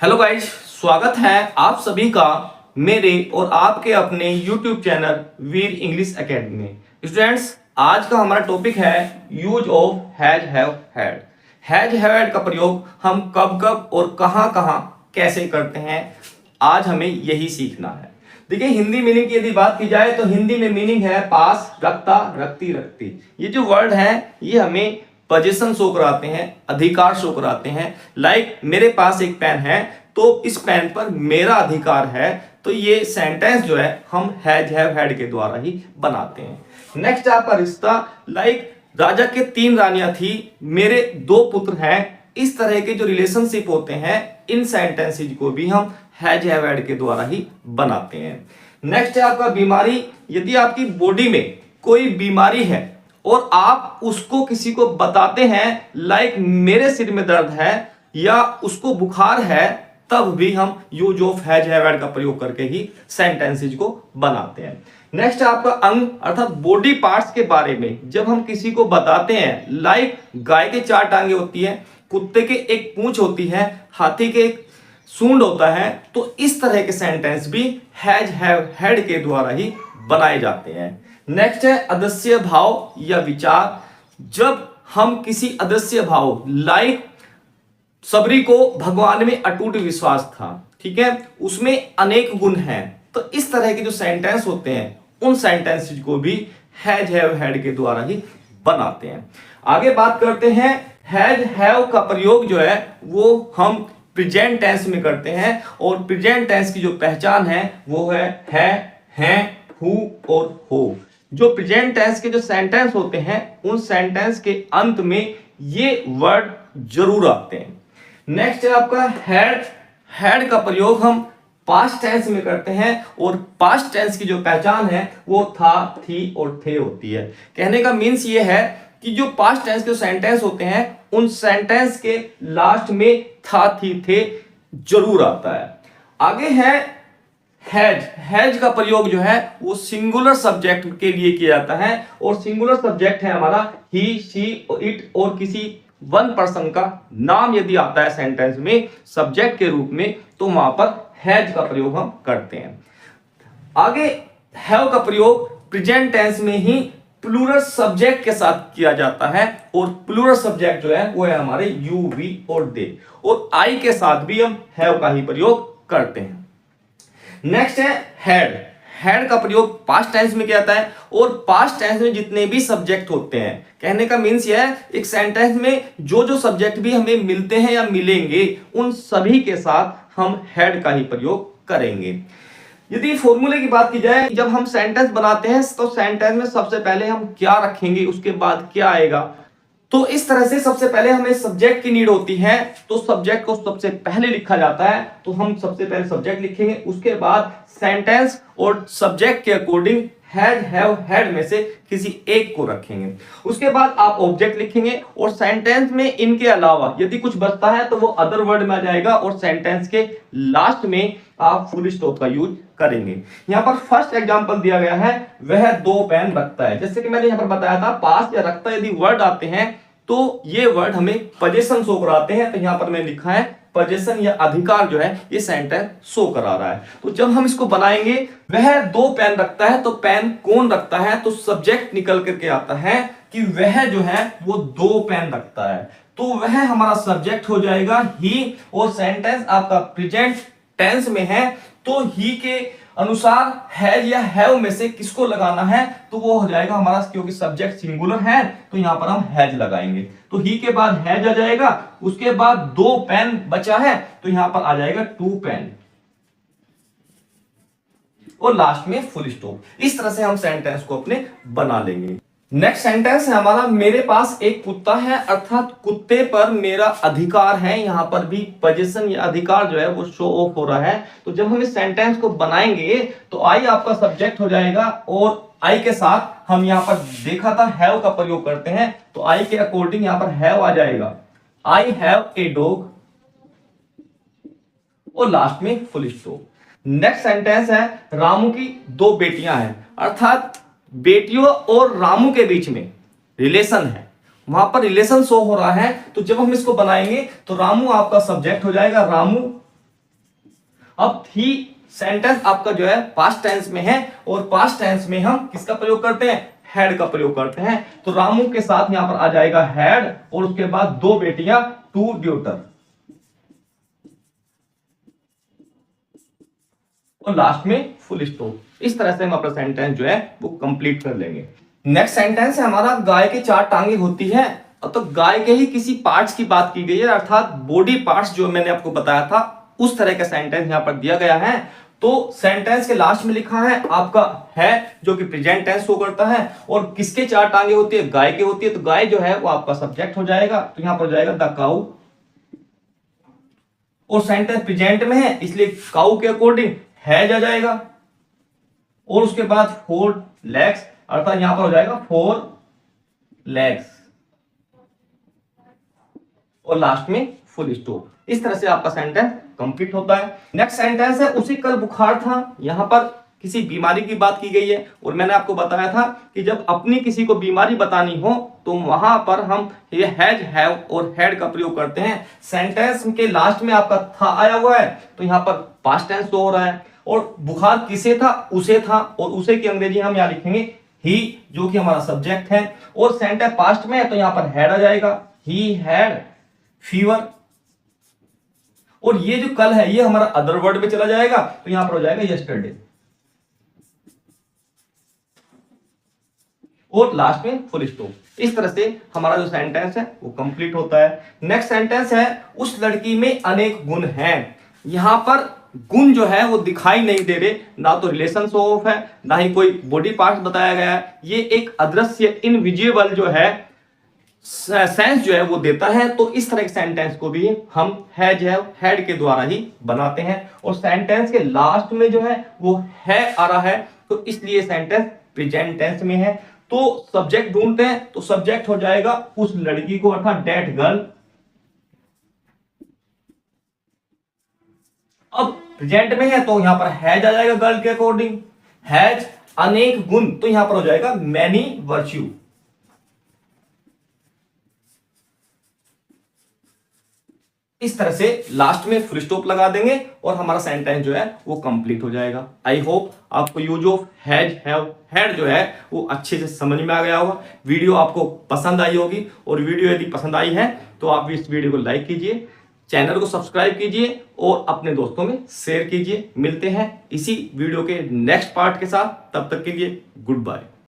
Hello guys, स्वागत है आप सभी का मेरे और आपके अपने YouTube चैनल वीर इंग्लिश एकेडमी में। स्टूडेंट्स, आज का हमारा टॉपिक है use of has have had. Has have had का प्रयोग हम कब कब और कहां कहां कैसे करते हैं, आज हमें यही सीखना है। देखिए, हिंदी मीनिंग की यदि बात की जाए तो हिंदी में मीनिंग है पास, रखता, रखती, रखती। ये जो वर्ड है ये हमें पोजीशन शो कराते हैं, अधिकार शो कराते हैं। लाइक मेरे पास एक पेन है तो इस पेन पर मेरा अधिकार है, तो ये सेंटेंस जो है हम हैज हैव हैड के द्वारा ही बनाते हैं। नेक्स्ट आपका रिश्ता, लाइक राजा के 3 रानियां थी, मेरे 2 पुत्र हैं। इस तरह के जो रिलेशनशिप होते हैं इन सेंटेंसेज को भी हम हैज हैव हैड के द्वारा ही बनाते हैं। नेक्स्ट है आपका बीमारी, यदि आपकी बॉडी में कोई बीमारी है और आप उसको किसी को बताते हैं, लाइक मेरे सिर में दर्द है या उसको बुखार है, तब भी हम use of has have had का प्रयोग करके ही सेंटेंसेज को बनाते हैं। नेक्स्ट आपका अंग अर्थात बॉडी पार्ट्स के बारे में जब हम किसी को बताते हैं, लाइक गाय के 4 टांगे होती है, कुत्ते के एक पूंछ होती है, हाथी के एक सूंड होता है, तो इस तरह के सेंटेंस भी हैज हैव हैड के द्वारा ही बनाए जाते हैं। नेक्स्ट है अदृश्य भाव या विचार, जब हम किसी अदृश्य भाव, लाइक सबरी को भगवान में अटूट विश्वास था, ठीक है, उसमें अनेक गुण हैं, तो इस तरह के जो सेंटेंस होते हैं उन सेंटेंसेस को भी हैज हैव हैड के द्वारा ही बनाते हैं। आगे बात करते हैं, हैज हैव का प्रयोग जो है वो हम प्रेजेंट टेंस में करते हैं, और प्रेजेंट टेंस की जो पहचान है वो है, हु और हो। जो प्रेजेंट टेंस के जो सेंटेंस होते हैं उन सेंटेंस के अंत में ये वर्ड जरूर आते हैं। नेक्स्ट है आपका हैड। हैड का प्रयोग हम पास्ट टेंस में करते हैं, और पास्ट टेंस की जो पहचान है वो था, थी और थे होती है। कहने का मीन्स ये है कि जो पास्ट टेंस के सेंटेंस होते हैं उन सेंटेंस के लास्ट में था, थी, थे जरूर आता है। आगे है हैज। हैज का प्रयोग जो है वो सिंगुलर सब्जेक्ट के लिए किया जाता है, और सिंगुलर सब्जेक्ट है हमारा ही, शी, इट और किसी वन पर्सन का नाम यदि आता है सेंटेंस में सब्जेक्ट के रूप में, तो वहां पर हैज का प्रयोग हम करते हैं। आगे हैव का प्रयोग प्रेजेंट टेंस में ही प्लूरल सब्जेक्ट के साथ किया जाता है, और प्लूरल सब्जेक्ट जो है वो है हमारे यू, वी और दे, और आई के साथ भी हम हैव का ही प्रयोग करते हैं। नेक्स्ट है हैड। हैड का प्रयोग पास्ट टेंस में किया जाता है, और पास्ट टेंस में जितने भी सब्जेक्ट होते हैं, कहने का मीन्स यह है एक सेंटेंस में जो जो सब्जेक्ट भी हमें मिलते हैं या मिलेंगे उन सभी के साथ हम हैड का ही प्रयोग करेंगे। यदि फॉर्मूले की बात की जाए, जब हम सेंटेंस बनाते हैं तो सेंटेंस में सबसे पहले हम क्या रखेंगे, उसके बाद क्या आएगा, तो इस तरह से सबसे पहले हमें सब्जेक्ट की नीड होती है, तो सब्जेक्ट को सबसे पहले लिखा जाता है, तो हम सबसे पहले सब्जेक्ट लिखेंगे, उसके बाद सेंटेंस और सब्जेक्ट के अकॉर्डिंग हैज हैव हैड में से किसी एक को रखेंगे। उसके बाद आप ऑब्जेक्ट लिखेंगे, और सेंटेंस में इनके अलावा यदि कुछ बचता है तो वो अदर वर्ड में आ जाएगा, और सेंटेंस के लास्ट में आप फुल स्टॉप का यूज करेंगे। यहां पर फर्स्ट एग्जांपल दिया गया है, वह 2 पेन रखता है। जैसे कि मैंने यहां पर बताया था, पास या रखता यदि वर्ड आते हैं तो ये वर्ड हमें पोजीशन शो कराते हैं, तो यहां पर मैंने लिखा है पोजीशन या अधिकार जो है ये सेंटेंस शो करा रहा है। तो जब हम इसको बनाएंगे, वह 2 पेन रखता है, तो पेन कौन रखता है, तो सब्जेक्ट निकल करके आता है कि वह जो है वो 2 पेन रखता है, तो वह हमारा सब्जेक्ट हो जाएगा ही, और सेंटेंस आपका प्रेजेंट टेंस में है, तो ही के अनुसार हैज या हैव में से किसको लगाना है, तो वो हो जाएगा हमारा, क्योंकि सब्जेक्ट सिंगुलर है तो यहां पर हम हैज लगाएंगे, तो ही के बाद हैज आ जाएगा, उसके बाद 2 पेन बचा है तो यहां पर आ जाएगा 2 पेन, और लास्ट में फुल स्टॉप। इस तरह से हम सेंटेंस को अपने बना लेंगे। नेक्स्ट सेंटेंस है हमारा, मेरे पास एक कुत्ता है, अर्थात कुत्ते पर मेरा अधिकार है। यहां पर भी पोजीशन या अधिकार जो है वो शो ऑफ हो रहा है। तो जब हम इस सेंटेंस को बनाएंगे तो आई आपका सब्जेक्ट हो जाएगा, और आई के साथ हम यहां पर देखा था हैव का प्रयोग करते हैं, तो आई के अकॉर्डिंग यहां पर हैव आ जाएगा, आई हैव ए डॉग, और लास्ट में फुल स्टॉप। नेक्स्ट सेंटेंस है, रामू की 2 बेटियां हैं, अर्थात बेटियों और रामू के बीच में रिलेशन है, वहां पर रिलेशन शो हो रहा है। तो जब हम इसको बनाएंगे तो रामू आपका सब्जेक्ट हो जाएगा, रामू अब थी सेंटेंस आपका जो है पास्ट टेंस में है, और पास्ट टेंस में हम किसका प्रयोग करते हैं, हैड का प्रयोग करते हैं। तो रामू के साथ यहां पर आ जाएगा हैड, और उसके बाद 2 बेटियां, 2 ड्यूटर, और लास्ट में फुल स्टॉप। इस तरह से हम अपना सेंटेंस जो है वो कंप्लीट कर लेंगे। नेक्स्ट सेंटेंस है हमारा, गाय के 4 टांगे होती है। अब तो गाय के ही किसी पार्ट्स की बात की गई है, अर्थात बॉडी पार्ट्स जो मैंने आपको बताया था उस तरह का सेंटेंस यहां पर दिया गया है। तो सेंटेंस के लास्ट में लिखा है आपका है, जो कि प्रेजेंट टेंस शो करता है, और किसके 4 टांगे होती है, गाय के होती है। तो गाय जो है वो आपका सब्जेक्ट हो जाएगा, तो यहां पर हो जाएगा द काउ, और सेंटेंस प्रेजेंट में है इसलिए काउ के अकॉर्डिंग हैज आ जाएगा, और उसके बाद 4 लेग्स, अर्थात यहां पर हो जाएगा 4 लेग्स, और लास्ट में फुल स्टॉप। इस तरह से आपका सेंटेंस कंप्लीट होता है। नेक्स्ट सेंटेंस है, उसे कल बुखार था। यहां पर किसी बीमारी की बात की गई है, और मैंने आपको बताया था कि जब अपनी किसी को बीमारी बतानी हो तो वहां पर हम ये हैज, हैव और हैड का प्रयोग करते हैं। सेंटेंस के लास्ट में आपका था आया हुआ है, तो यहां पर पास्ट टेंस हो रहा है, और बुखार किसे था, उसे था, और उसे की अंग्रेजी हम यहां लिखेंगे ही, जो कि हमारा सब्जेक्ट है, और सेंटेंस पास्ट में है तो यहां पर हैड आ जाएगा, ही हैड फीवर, और ये जो कल है ये हमारा अदर वर्ड में चला जाएगा, तो यहां पर हो जाएगा यस्टरडे, और लास्ट में फुल स्टॉप। इस तरह से हमारा जो सेंटेंस है वो कंप्लीट होता है। नेक्स्ट सेंटेंस है, उस लड़की में अनेक गुण हैं। यहां पर गुण जो है वो दिखाई नहीं दे रहे, ना तो रिलेशन शो ऑफ है, ना ही कोई बॉडी पार्ट बताया गया है। ये एक अदृश्य इनविजिबल जो है सेंस जो है वो देता है। तो इस तरह के सेंटेंस को भी हम हैज, हैव, हैड के द्वारा ही बनाते हैं, और सेंटेंस के लास्ट में जो है वो है आ रहा है, तो इसलिए सेंटेंस प्रेजेंट टेंस में है। तो सब्जेक्ट ढूंढते हैं, तो सब्जेक्ट हो जाएगा उस लड़की को, अर्थात दैट गर्ल। अब प्रेजेंट में है तो यहां पर हैज आ जाएगा गर्ल के अकॉर्डिंग, हैज अनेक गुण, तो यहां पर हो जाएगा मैनी वर्च्यू। इस तरह से लास्ट में फुल स्टॉप लगा देंगे और हमारा सेंटेंस जो है वो कंप्लीट हो जाएगा। आई होप आपको use of has, have, had जो है वो अच्छे से समझ में आ गया होगा। वीडियो आपको पसंद आई होगी, और वीडियो यदि पसंद आई है तो आप इस वीडियो को लाइक कीजिए, चैनल को सब्सक्राइब कीजिए, और अपने दोस्तों में शेयर कीजिए। मिलते हैं इसी वीडियो के नेक्स्ट पार्ट के साथ, तब तक के लिए गुड बाय।